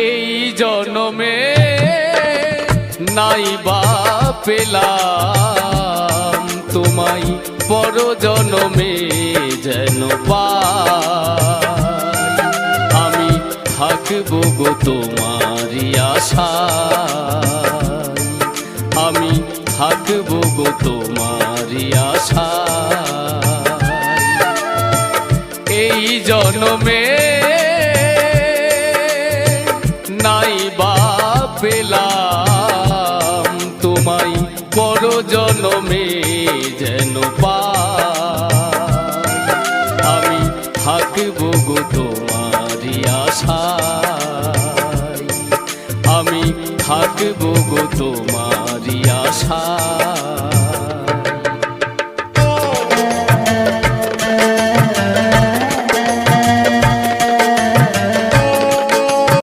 এই জনমে নাই বা পেলাম তোমায়, পর জনমে যেন পাই। আমি থাকবো গো তোমারই আশায়, আমি থাকবো গো তোমারই আশায়। এই জনমে নাই বা পেলাম তোমায়, পর জনমে যেন পাই। আমি থাকবো গো তোমারই আশায়, আমি থাকবো গো তোমারই আশায়।